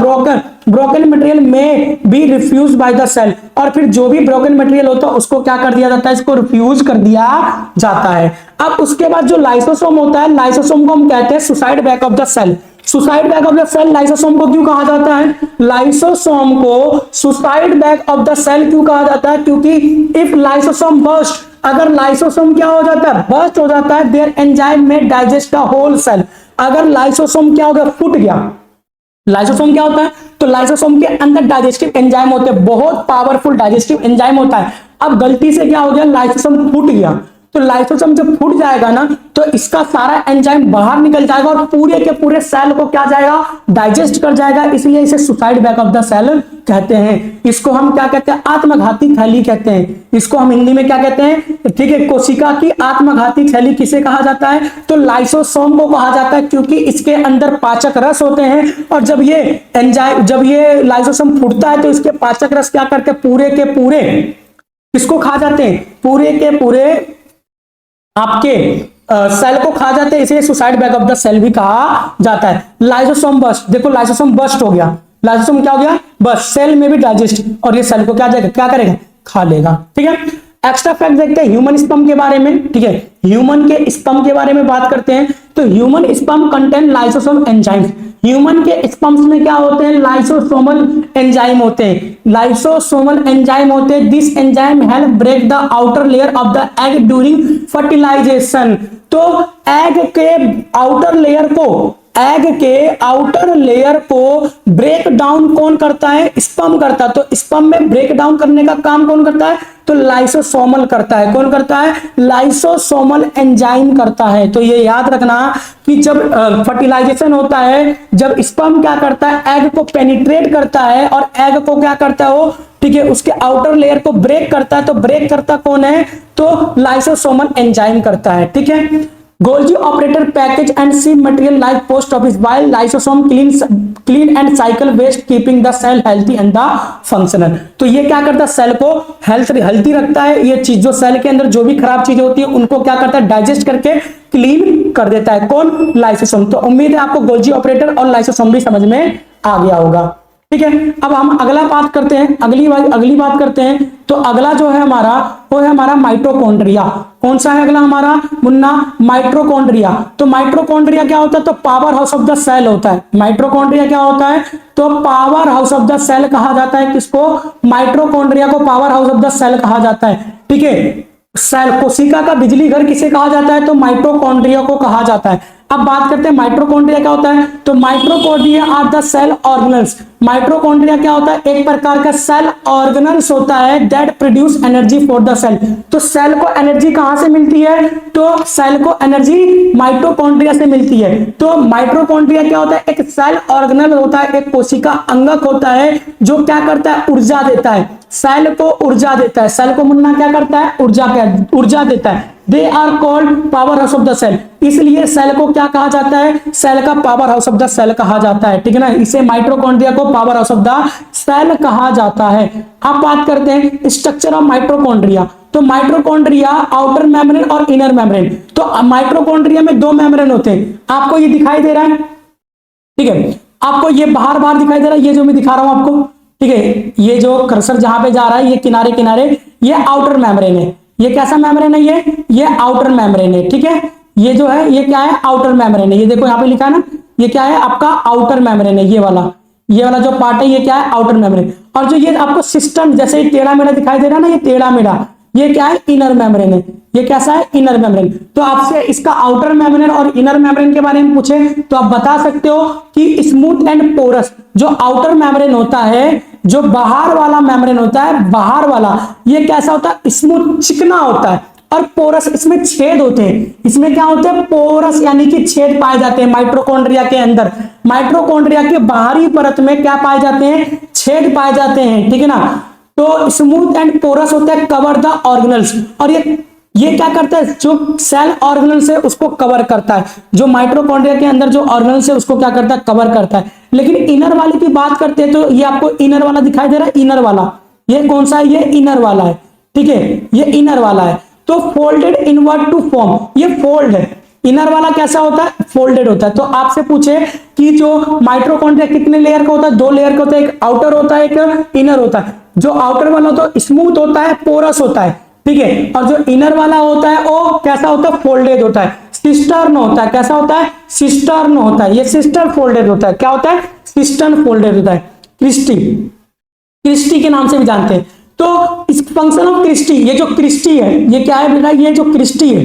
ब्रोकन मटेरियल में be refuse by the cell. और फिर जो भी ब्रोकन मटेरियल होता है उसको क्या कर दिया जाता है? इसको रिफ्यूज कर दिया जाता है। अब उसके बाद जो लाइसोसोम होता है, लाइसोसोम को हम कहते हैं suicide bag of the cell. Suicide bag of the cell lysosome को क्यों कहा जाता है? लाइसोसोम को suicide bag of the cell क्यों कहा जाता है? क्योंकि इफ लाइसोसोम बर्स्ट, अगर लाइसोसोम क्या हो जाता है? बर्स्ट हो जाता है, their enzyme may digest the whole cell. अगर लाइसोसोम क्या हो गया? फूट गया। लाइसोसोम क्या होता है? तो लाइसोसोम के अंदर डाइजेस्टिव एंजाइम होते हैं, बहुत पावरफुल डाइजेस्टिव एंजाइम होता है। अब गलती से क्या हो गया? लाइसोसोम फूट गया। तो लाइसोसोम जब फूट जाएगा ना, तो इसका सारा एंजाइम बाहर निकल जाएगा और पूरे के पूरे सेल को क्या जाएगा? डाइजेस्ट कर जाएगा। इसलिए इसे suicide bag of the cell कहते हैं। इसको हम क्या कहते हैं? आत्मघाती थैली कहते हैं। इसको हम हिंदी में क्या कहते हैं? ठीक है, कोशिका की आत्मघाती थैली किसे कहा जाता है? तो लाइसोसोम को कहा जाता है, क्योंकि इसके अंदर पाचक रस होते हैं। और जब ये लाइसोसोम फूटता है तो इसके पाचक रस क्या करते हैं? पूरे के पूरे इसको खा जाते हैं, पूरे के पूरे आपके सेल को खा जाते हैं। इसे suicide bag of the cell भी कहा जाता है। लाइसोसोम बस्ट, देखो लाइसोसोम बस्ट हो गया, लाइसोसोम क्या हो गया? बस सेल में भी डाइजेस्ट, और ये सेल को क्या करेगा? खा लेगा, ठीक है। एक्स्ट्रा फैक्ट देखते हैं ह्यूमन स्पर्म के बारे में, ठीक है। ह्यूमन के स्पर्म के बारे में बात करते हैं तो human sperm contain lysosome enzymes. Human के स्पर्म्स में क्या होते हैं? लाइसोसोमल एंजाइम होते हैं, लाइसोसोमल एंजाइम होते हैं। This enzyme help break the outer layer of the egg during fertilization. तो एग के आउटर लेयर को एग के आउटर लेयर को ब्रेक डाउन कौन करता है? स्पर्म करता है। तो स्पर्म में ब्रेक डाउन करने का काम कौन करता है? तो लाइसोसोमल करता है। कौन करता है? लाइसोसोमल एंजाइम करता है। तो ये याद रखना कि जब फर्टिलाइजेशन होता है, जब स्पर्म क्या करता है? एग को पेनिट्रेट करता है और एग को क्या करता है वो, ठीक है, उसके आउटर लेयर को ब्रेक करता है। तो ब्रेक करता कौन है? तो लाइसोसोमल एंजाइम करता है, ठीक है। Golgi apparatus package and see material like post office while lysosome clean and cycle waste keeping the cell healthy and the functional. तो ये क्या करता है? सेल को हेल्थी रखता है। ये चीज जो सेल के अंदर जो भी खराब चीजें होती है उनको क्या करता है? डाइजेस्ट करके क्लीन कर देता है। कौन? लाइसोसोम। तो उम्मीद है आपको गोल्जी ऑपरेटर और लाइसोसोम भी समझ में आ गया होगा, ठीक है। अब हम अगला बात करते हैं, अगली बात करते हैं। तो अगला जो है हमारा, वो है हमारा माइटोकॉन्ड्रिया। कौन सा है अगला हमारा मुन्ना? माइटोकॉन्ड्रिया। तो माइटोकॉन्ड्रिया क्या होता है? तो powerhouse of the cell होता है। माइटोकॉन्ड्रिया क्या होता है? तो powerhouse of the cell कहा जाता है। किसको? माइटोकॉन्ड्रिया को powerhouse of the cell कहा जाता है, ठीक है। सेल कोशिका का बिजली घर किसे कहा जाता है? तो माइटोकॉन्ड्रिया को कहा जाता है। अब बात करते हैं माइटोकॉन्ड्रिया क्या होता है। तो mitochondria are the cell organelles. Mitochondria क्या होता है? एक प्रकार का सेल ऑर्गेनल्स होता है that produce energy for the cell. तो सेल को एनर्जी कहां से मिलती है? तो सेल को एनर्जी माइटोकॉन्ड्रिया से मिलती है। तो माइटोकॉन्ड्रिया क्या होता है? एक सेल ऑर्गेनल होता है, एक कोशिका अंगक होता है जो क्या करता है? ऊर्जा देता है। सेल को ऊर्जा देता है। सेल को मुन्ना क्या करता है? ऊर्जा देता है। They are called powerhouse of the cell. इसलिए सेल को क्या कहा जाता है? सेल का powerhouse of the cell कहा जाता है, ठीक है ना। इसे माइटोकॉन्ड्रिया को powerhouse of the cell कहा जाता है। अब बात करते हैं स्ट्रक्चर ऑफ माइटोकॉन्ड्रिया। तो माइटोकॉन्ड्रिया आउटर मेम्ब्रेन और इनर मेम्ब्रेन। तो माइटोकॉन्ड्रिया में दो मेम्ब्रेन होते हैं। आपको ये दिखाई दे रहा है, ठीक है। आपको ये बाहर दिखाई दे रहा है, ये जो मैं दिखा रहा हूं आपको, ठीक है। ये जो कर्सर जहां पे जा रहा है, ये किनारे किनारे, ये आउटर मेम्ब्रेन है। ये कैसा मेम्ब्रेन है? ये आउटर मेम्ब्रेन है, ठीक है। ये जो है ये क्या है? आउटर मेम्ब्रेन है। ये देखो यहाँ पे लिखा है ना, ये क्या है? आपका आउटर मेम्ब्रेन है। ये वाला जो पार्ट है ये क्या है? Outer membrane. और जो ये आपको सिस्टम जैसे टेढ़ा मेढ़ा दिखाई दे रहा है ना, ये टेढ़ा मेढ़ा, ये क्या है? इनर मेम्ब्रेन है। ये कैसा है? Inner membrane. तो आपसे इसका आउटर मेम्ब्रेन और इनर मेम्ब्रेन के बारे में पूछे तो आप बता सकते हो कि स्मूथ एंड पोरस जो आउटर मेम्ब्रेन होता है, जो बाहर वाला मेम्ब्रेन होता है, बाहर वाला ये कैसा होता है? स्मूथ, चिकना होता है। और पोरस, इसमें छेद होते हैं। इसमें क्या होते हैं? पोरस यानी कि छेद पाए जाते हैं माइटोकॉन्ड्रिया के अंदर। माइटोकॉन्ड्रिया के बाहरी परत में क्या पाए जाते हैं? छेद पाए जाते हैं, ठीक है ना। तो स्मूथ एंड पोरस होता है कवर द ऑर्गेनल्स। और ये क्या करता है? जो सेल ऑर्गेनल्स है उसको कवर करता है। जो माइटोकॉन्ड्रिया के अंदर जो ऑर्गेनल्स है उसको क्या करता है? कवर करता है। लेकिन इनर वाले की बात करते हैं तो ये आपको इनर वाला दिखाई दे रहा है। इनर वाला ये कौन सा है? ये इनर वाला है, ठीक है। ये इनर वाला है। तो फोल्डेड इनवर्ट टू फॉर्म, ये फोल्ड है। इनर वाला कैसा होता है? फोल्डेड होता है। तो आपसे पूछे कि जो माइटोकॉन्ड्रिया कितने लेयर का होता है? दो लेयर का होता है। एक आउटर होता है, एक इनर होता है। जो आउटर वाला तो स्मूथ होता है, पोरस होता है, ठीक है। और जो इनर वाला होता है वो कैसा होता है? फोल्डेड होता है, सिस्टर्न होता है। कैसा होता है? सिस्टर्न होता है। ये सिस्टर फोल्डेड होता है। क्या होता है? सिस्टर्न फोल्डेड होता है। क्रिस्टी के नाम से भी जानते हैं। तो इस फंक्शन ऑफ क्रिस्टी, ये जो क्रिस्टी है ये क्या है बेटा? ये जो क्रिस्टी है,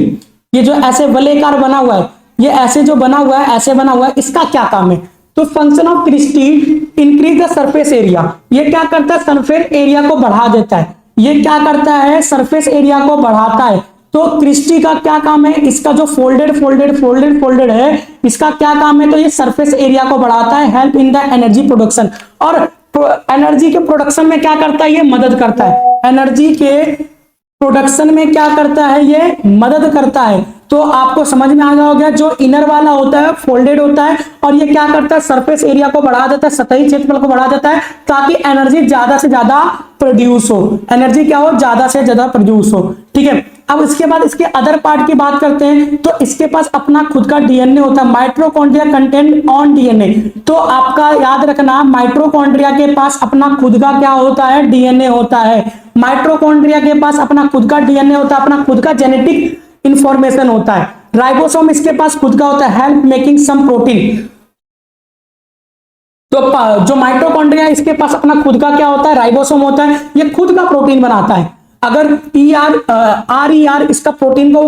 ये जो ऐसे वलयकार बना हुआ है, ये ऐसे जो बना हुआ है, ऐसे बना हुआ है, इसका क्या काम है? तो function of cristae increase the surface area. ये क्या करता है? सरफेस एरिया को बढ़ा देता है। ये क्या करता है? सरफेस एरिया को बढ़ाता है। तो क्रिस्टी का क्या काम है? इसका जो फोल्डेड है, इसका क्या काम है? तो ये सरफेस एरिया को बढ़ाता है, help in the energy production. और एनर्जी के प्रोडक्शन में क्या करता है? ये मदद करता है। एनर्जी के प्रोडक्शन में क्या करता है? ये मदद करता है। तो आपको समझ में आ गया होगा, जो इनर वाला होता है फोल्डेड होता है और ये क्या करता है? सरफेस एरिया को बढ़ा देता है, सतही क्षेत्रफल को बढ़ा देता है ताकि एनर्जी ज्यादा से ज्यादा प्रोड्यूस हो। एनर्जी क्या हो? ज्यादा से ज्यादा प्रोड्यूस हो, ठीक है। अब इसके बाद इसके अदर पार्ट की बात करते हैं। तो इसके पास अपना खुद का डीएनए होता है। Mitochondria content on DNA. तो आपका याद रखना, माइटोकॉन्ड्रिया के पास अपना खुद का क्या होता है? डीएनए होता है। माइटोकॉन्ड्रिया के पास अपना खुद का डीएनए होता है, अपना खुद का जेनेटिक इंफॉर्मेशन होता है। राइबोसोम इसके पास खुद का होता है, हेल्प मेकिंग सम प्रोटीन। तो जो माइटोकॉन्ड्रिया इसके पास अपना खुद का क्या होता है? राइबोसोम होता है। ये खुद का प्रोटीन बनाता है। अगर आर ई आर इसका प्रोटीन को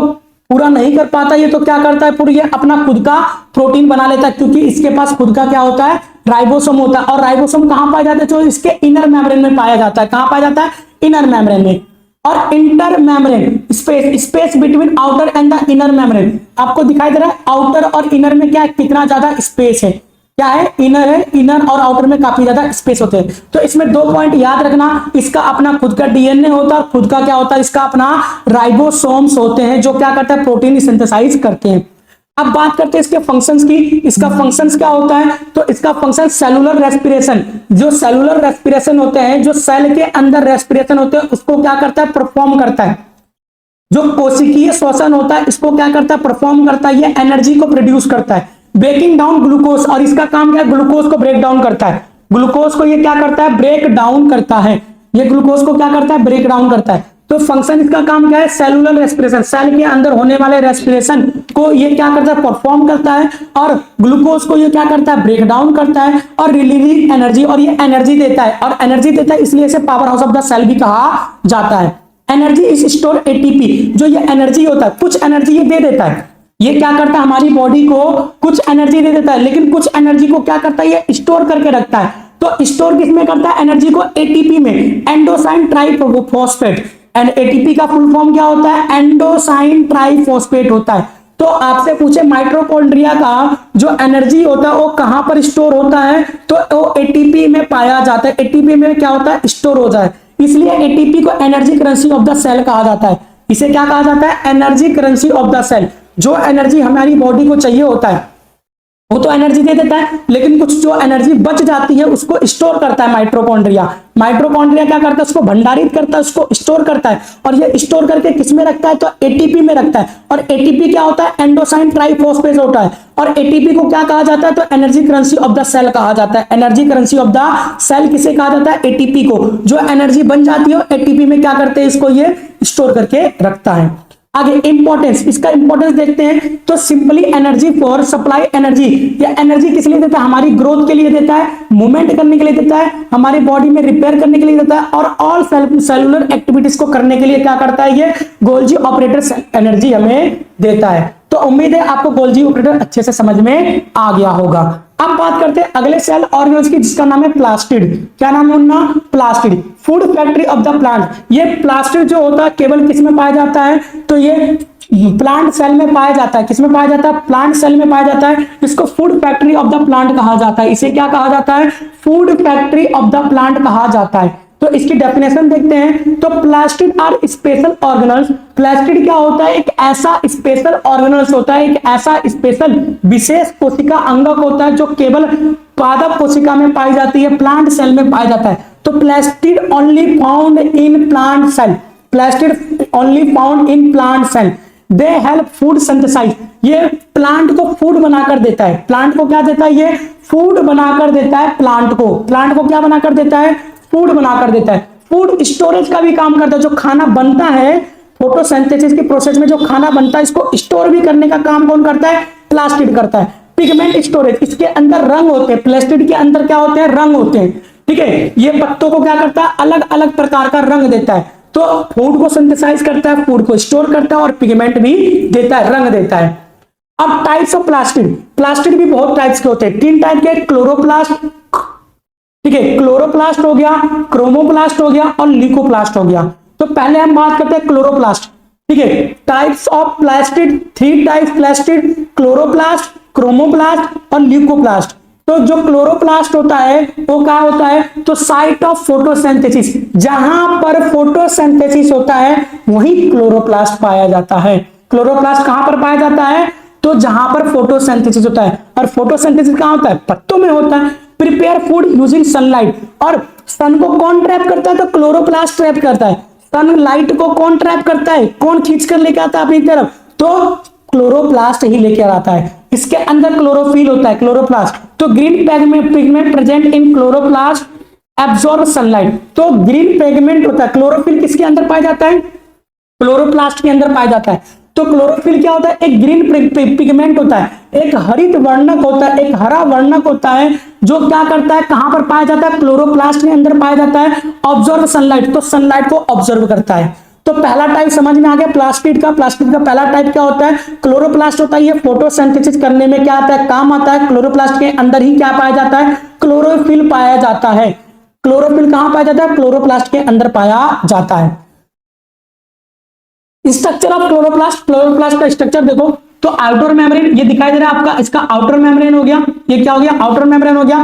पूरा नहीं कर पाता ये, तो क्या करता है, पूरी ये अपना खुद का प्रोटीन बना लेता है, क्योंकि इसके पास खुद का क्या होता है, राइबोसोम होता है। और राइबोसोम कहां पाया जाता है, जो इसके इनर मेम्ब्रेन में पाया जाता है। कहां पाया जाता है, इनर मेम्ब्रेन में। और inter membrane space, space between outer and the inner membrane, आपको दिखाई दे रहा है आउटर और इनर में क्या, कितना ज्यादा स्पेस है, क्या है, इनर है, इनर और आउटर में काफी ज्यादा स्पेस होते हैं। तो इसमें 2 पॉइंट याद रखना, इसका अपना खुद का डीएनए होता है, खुद का क्या होता है, इसका अपना राइबोसोम्स होते हैं, जो क्या करता है, प्रोटीन सिंथेसाइज करते हैं। अब बात करते हैं इसके फंक्शंस की। इसका फंक्शंस क्या होता है, तो इसका फंक्शन सेलुलर रेस्पिरेशन, जो सेलुलर रेस्पिरेशन होते हैं, जो सेल के अंदर रेस्पिरेशन होते हैं, उसको क्या करता है, परफॉर्म करता है। जो कोशिकीय श्वसन होता है, इसको क्या करता है, परफॉर्म करता है। ये एनर्जी को प्रोड्यूस करता है। ब्रेकिंग डाउन ग्लूकोज, और इसका काम क्या है, ग्लूकोज को ब्रेक डाउन करता है। ग्लूकोज को ये क्या करता है, ब्रेक डाउन करता है। ये ग्लूकोज को क्या करता है, ब्रेक डाउन करता है। तो फंक्शन इसका काम क्या है, सेलुलर रेस्पिरेशन, सेल के अंदर होने वाले रेस्पिरेशन को ये क्या करता है, परफॉर्म करता है। और ग्लूकोज को ये क्या करता है, ब्रेक डाउन करता है और रिलीविंग एनर्जी, और ये एनर्जी देता है। और एनर्जी देता है इसलिए इसे powerhouse of the cell भी कहा जाता है। एनर्जी इज स्टोर एटीपी, जो ये एनर्जी होता है, कुछ एनर्जी ये दे देता है। ये क्या करता है, हमारी बॉडी को कुछ एनर्जी दे देता है, लेकिन कुछ एनर्जी को क्या करता है, ये स्टोर करके रखता है। तो स्टोर किसमें करता है, एनर्जी को एटीपी में, एंडोसाइन ट्राइफॉस्फेट। एंड एटीपी का फुल फॉर्म क्या होता है, एंडोसाइन ट्राइफॉस्फेट होता है। तो आपसे पूछे माइटोकॉन्ड्रिया का जो एनर्जी होता है वो कहां पर स्टोर होता है, तो वो एटीपी में पाया जाता है। एटीपी में क्या होता है, स्टोर हो जाए, इसलिए एटीपी को energy currency of the cell कहा जाता है। इसे क्या कहा जाता है, energy currency of the cell. जो एनर्जी हमारी बॉडी को चाहिए होता है वो तो एनर्जी दे देता है, लेकिन कुछ जो एनर्जी बच जाती है उसको स्टोर करता है माइटोकॉन्ड्रिया। माइटोकॉन्ड्रिया क्या करता है, उसको भंडारित करता है, उसको स्टोर करता है। और ये स्टोर करके किसमें रखता है, तो एटीपी में रखता है। और एटीपी क्या होता है, एंडोसाइन ट्राइफॉस्फेट होता है। और एटीपी को क्या कहा जाता है, तो energy currency of the cell कहा जाता है। Energy currency of the cell किसे कहा जाता है, एटीपी को। जो एनर्जी बन जाती है एटीपी में क्या करते हैं, इसको ये स्टोर करके रखता है। आगे इंपॉर्टेंस, इसका इंपॉर्टेंस देखते हैं। तो simply energy for supply energy, या एनर्जी किस लिए देता है, हमारी ग्रोथ के लिए देता है, मूवमेंट करने के लिए देता है, हमारी बॉडी में रिपेयर करने के लिए देता है, और ऑल सेलुलर एक्टिविटीज को करने के लिए क्या करता है, ये गोल्जी ऑपरेटर एनर्जी हमें देता है। तो उम्मीद है आपको गोल्जी ऑपरेटर अच्छे से समझ में आ गया होगा। अब बात करते हैं अगले सेल ऑर्गेनल्स की, जिसका नाम है प्लास्टिड। क्या नाम है उनका, plastid. Food factory of the plant. ये प्लास्टिड जो होता है केवल किस में पाया जाता है, तो ये प्लांट सेल में पाया जाता है। किसमें पाया जाता है, प्लांट सेल में पाया जाता है। इसको food factory of the plant कहा जाता है। इसे क्या कहा जाता है, food factory of the plant कहा जाता है। तो इसकी डेफिनेशन देखते हैं। तो plastid are special organelles. Plastid क्या होता है, एक ऐसा स्पेशल ऑर्गेनल्स होता है, एक ऐसा स्पेशल विशेष कोशिका अंगक होता है जो केवल पादप कोशिका में पाई जाती है, प्लांट सेल में पाया जाता है। तो plastid only found in plant cell. Plastid only found in plant cell. They help food synthesize. ये प्लांट को फूड बनाकर देता है। प्लांट को क्या देता है, ये फूड बनाकर देता है। प्लांट को क्या बनाकर देता है, फूड बनाकर देता है। फूड स्टोरेज का भी काम करता है। जो खाना बनता है फोटोसिंथेसिस की प्रोसेस में, जो खाना बनता है इसको स्टोर भी करने का काम कौन करता है, प्लास्टिड करता है। पिगमेंट स्टोरेज, इसके अंदर रंग होते हैं। प्लास्टिड के अंदर क्या होते हैं, रंग होते हैं। ठीक है, ये पत्तों को क्या करता है, अलग अलग प्रकार का रंग देता है। तो फूड को सिंथेसाइज करता है, फूड को स्टोर करता है, और पिगमेंट भी देता है, रंग देता है। अब टाइप्स ऑफ प्लास्टिड। प्लास्टिड भी बहुत टाइप्स के होते हैं। 3 टाइप के, क्लोरोप्लास्ट, ठीक है, क्लोरोप्लास्ट हो गया, क्रोमोप्लास्ट हो गया, और ल्यूकोप्लास्ट हो गया। तो पहले हम बात करते हैं क्लोरोप्लास्ट। ठीक है, types of plastid, 3 types plastid, chloroplast, chromoplast और ल्यूकोप्लास्ट। तो जो क्लोरोप्लास्ट होता है वो क्या होता है, तो साइट ऑफ फोटोसिंथेसिस, जहां पर फोटोसिंथेसिस होता है वहीं क्लोरोप्लास्ट पाया जाता है। क्लोरोप्लास्ट कहां पर पाया जाता है, तो जहां पर फोटोसिंथेसिस होता है। और फोटोसिंथेसिस कहां होता है, पत्तों में होता है। प्रिपेयर फूड यूजिंग सनलाइट, और सन को कौन ट्रैप करता है, तो क्लोरोप्लास्ट ट्रैप करता है। सनलाइट को कौन ट्रैप करता है, कौन खींच कर लेके आता है अपनी तरफ, तो क्लोरोप्लास्ट ही लेके आता है। इसके अंदर क्लोरोफिल होता है, क्लोरोप्लास्ट। तो green pigment present in chloroplast absorb sunlight. तो ग्रीन पिगमेंट होता है, क्लोरोफिल किसके अंदर पाया जाता है, क्लोरोप्लास्ट के अंदर पाया जाता है। तो क्लोरोफिल क्या होता है, एक ग्रीन पिगमेंट होता है, एक हरित वर्णक होता है, एक हरा वर्णक होता है, जो क्या करता है, कहां पर पाया जाता है, क्लोरोप्लास्ट के अंदर पाया जाता है। ऑब्जर्व सनलाइट, तो सनलाइट को ऑब्जर्व करता है। तो पहला टाइप समझ में आ गया प्लास्टिड का। प्लास्टिड का पहला टाइप क्या होता है, क्लोरोप्लास्ट होता है। ये फोटोसिंथेसिस करने में क्या आता है, काम आता है। क्लोरोप्लास्ट के अंदर ही क्या पाया जाता है, क्लोरोफिल पाया जाता है। क्लोरोफिल कहां पाया जाता है, क्लोरोप्लास्ट के अंदर पाया जाता है। स्ट्रक्चर ऑफ क्लोरोप्लास्ट, क्लोरोप्लास्ट का स्ट्रक्चर देखो तो आउटर मेम्ब्रेन ये दिखाई दे रहा है आपका, इसका आउटर मेम्ब्रेन हो गया, ये क्या हो गया, आउटर मेम्ब्रेन हो गया।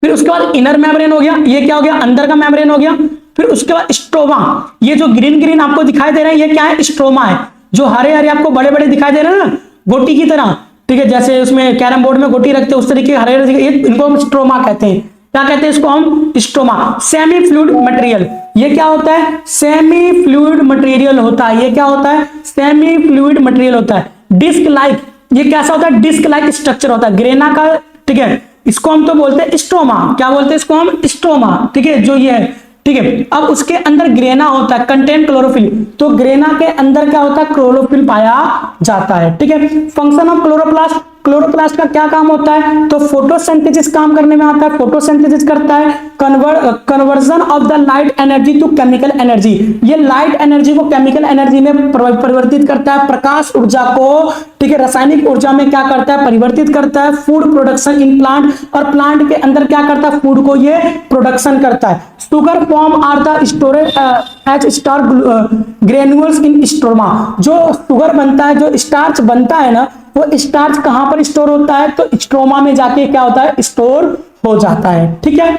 फिर उसके बाद इनर मेम्ब्रेन हो गया, ये क्या हो गया, अंदर का मेम्ब्रेन हो गया। फिर उसके बाद स्ट्रोमा, ये जो ग्रीन ग्रीन आपको दिखाई दे रहा है ये क्या है, स्ट्रोमा है। जो हरे हरे आपको बड़े बड़े दिखाई दे रहे हैं ना गोटी की तरह, ठीक है, जैसे उसमें कैरम बोर्ड में गोटी रखते हैं उस तरीके हरे हरे, इनको हम स्ट्रोमा कहते हैं। क्या कहते हैं इसको हम, स्ट्रोमा। सेमी फ्लूइड मटेरियल, ये क्या होता है, सेमी फ्लूइड मटेरियल होता है। ये क्या होता है, सेमी फ्लूइड मटेरियल होता है। डिस्क लाइक, ये कैसा होता है, डिस्क लाइक स्ट्रक्चर होता है ग्रेना का, ठीक है। इसको हम तो बोलते हैं स्ट्रोमा, क्या बोलते हैं इसको हम, स्ट्रोमा, ठीक है, जो ये है, ठीक है। अब उसके अंदर ग्रेना होता है, कंटेंट क्लोरोफिल, तो ग्रेना के अंदर क्या होता है, क्लोरोफिल पाया जाता है, ठीक है। फंक्शन ऑफ क्लोरोप्लास्ट, क्लोरोप्लास्ट का क्या काम होता है, तो फोटोसिंथेसिस काम करने में आता है, फोटोसिंथेसिस करता है। Conversion of the light energy to chemical energy, ये लाइट एनर्जी को केमिकल एनर्जी में परिवर्तित करता है। प्रकाश ऊर्जा को, ठीक है, रासायनिक ऊर्जा में क्या करता है, परिवर्तित करता है। फूड प्रोडक्शन इन प्लांट, और प्लांट के अंदर क्या करता है, फूड को ये प्रोडक्शन करता है। Sugar form are the storage as starch granules in stroma, जो शुगर बनता है, जो स्टार्च बनता है ना, वो स्टार्च कहां पर स्टोर होता है, तो स्ट्रोमा में जाके क्या होता है, स्टोर हो जाता है, ठीक है।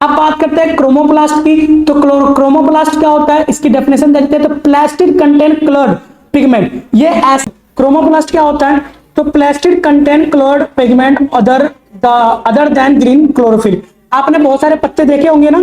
अब बात करते हैं क्रोमोप्लास्ट की, तो क्रोमोप्लास्ट क्या होता है, इसकी डेफिनेशन देखते हैं। तो प्लास्टिड कंटेंट कलर्ड पिगमेंट, ये क्रोमोप्लास्ट क्या होता है, तो plastid content coloured pigment other than green chlorophyll. आपने बहुत सारे पत्ते देखे होंगे ना,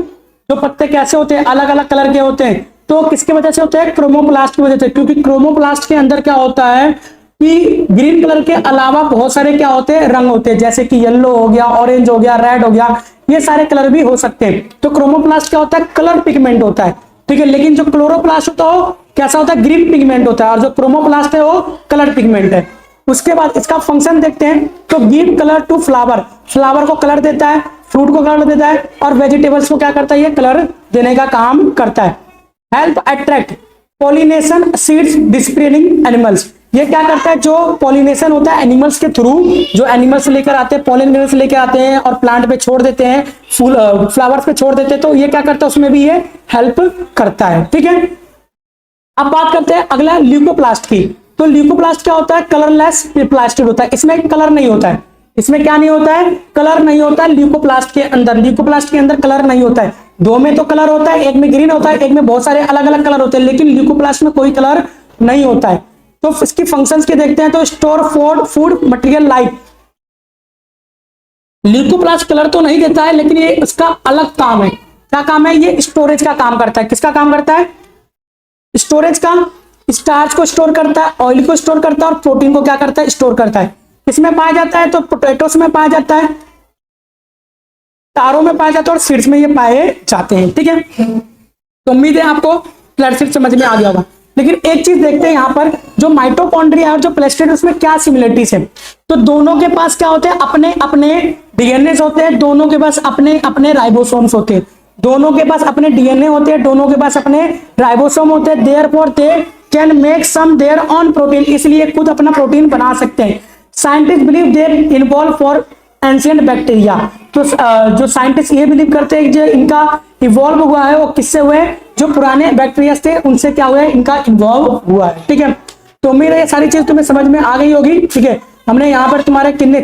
जो पत्ते कैसे होते हैं, अलग अलग कलर के होते हैं, तो किसके वजह से होते हैं, क्रोमोप्लास्ट की वजह से। क्योंकि क्रोमोप्लास्ट के अंदर क्या होता है कि ग्रीन कलर के अलावा बहुत सारे क्या होते हैं, रंग होते हैं, जैसे कि येलो हो गया, ऑरेंज हो गया, रेड हो गया, ये सारे कलर भी हो सकते हैं। तो क्रोमोप्लास्ट क्या होता है, कलर पिगमेंट होता है, ठीक है। लेकिन जो क्लोरोप्लास्ट होता है वो कैसा होता है, ग्रीन पिगमेंट होता है, और जो क्रोमोप्लास्ट है वो कलर पिगमेंट है। उसके बाद इसका फंक्शन देखते हैं, तो give colour to flower, flower को कलर देता है, फ्रूट को कलर देता है, और वेजिटेबल्स को क्या करता है, ये कलर देने का काम करता है। Help attract pollination seeds dispersing animals, ये क्या करता है, जो पॉलिनेशन होता है एनिमल्स के थ्रू, जो एनिमल्स लेकर आते हैं, पॉलिन ग्रेन्स लेकर आते हैं और प्लांट पे छोड़ देते हैं, फूल फ्लावर्स पे छोड़ देते हैं, तो ये क्या करता है, उसमें भी ये हेल्प करता है, ठीक है। अब बात करते हैं अगला ल्यूकोप्लास्ट की, तो ल्यूकोप्लास्ट क्या होता है, कलरलेस प्लास्टिड होता है, इसमें कलर नहीं होता है, इसमें क्या नहीं होता है, कलर नहीं होता है ल्यूकोप्लास्ट के अंदर। ल्यूकोप्लास्ट के अंदर कलर नहीं होता है, दो में तो कलर होता है, एक में ग्रीन होता है, एक में बहुत सारे अलग अलग कलर होते हैं, लेकिन ल्यूकोप्लास्ट में कोई कलर नहीं होता है। तो इसकी फंक्शंस के देखते हैं, तो store food material like, leucoplast colour तो नहीं देता है, लेकिन ये इसका अलग काम है। क्या काम है, ये स्टोरेज का काम करता है। किसका काम करता है, स्टोरेज का। स्टार्च को स्टोर करता है, ऑयल को स्टोर करता है, और प्रोटीन को क्या करता है, स्टोर करता है। किसमें पाया जाता है, तो पोटैटोस में पाया जाता है, तारों में पाया जाता है, और सीड्स में ये पाए जाते हैं, ठीक है। तो उम्मीद है आपको प्लास्टिड समझ में आ गया होगा। लेकिन एक चीज देखते हैं यहाँ पर, जो माइटोकॉन्ड्रिया और जो प्लास्टिड उसमें क्या सिमिलरिटीज है। तो दोनों के पास क्या होते हैं, अपने अपने डीएनए होते हैं, दोनों के पास अपने अपने राइबोसोम्स होते हैं, दोनों के पास अपने डीएनए होते हैं, दोनों के पास अपने राइबोसोम होते हैं। Therefore they can make some their own protein, इसलिए खुद अपना प्रोटीन बना सकते हैं। Scientist believe they involve for ancient bacteria, तो जो साइंटिस्ट ये बिलीव करते हैं कि जो इनका इवॉल्व हुआ है वो किससे हुए, जो पुराने बैक्टीरिया थे उनसे क्या हुआ है, इनका इन्वॉल्व हुआ है, ठीक है। तो उम्मीद है ये सारी चीज तुम्हें समझ में आ गई होगी, ठीक है। हमने यहाँ पर तुम्हारे कितने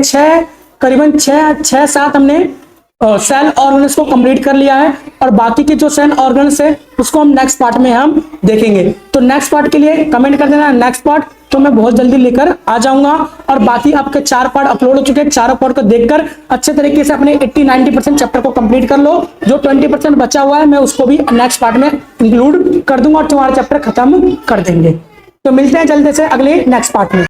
करीबन छह सात हमने सेल ऑर्गन्स को कंप्लीट कर लिया है, और बाकी के जो सेल ऑर्गन्स है उसको हम नेक्स्ट पार्ट में हम देखेंगे। तो नेक्स्ट पार्ट के लिए कमेंट कर देना नेक्स्ट पार्ट, तो मैं बहुत जल्दी लेकर आ जाऊंगा। और बाकी आपके 4 पार्ट अपलोड हो चुके हैं, चारों पार्ट को देखकर अच्छे तरीके से अपने 80-90% चैप्टर को कंप्लीट कर लो। जो 20% बचा हुआ है मैं उसको भी नेक्स्ट पार्ट में इंक्लूड कर दूंगा, और तुम्हारा चैप्टर खत्म कर देंगे। तो मिलते हैं जल्दी से अगले नेक्स्ट पार्ट में।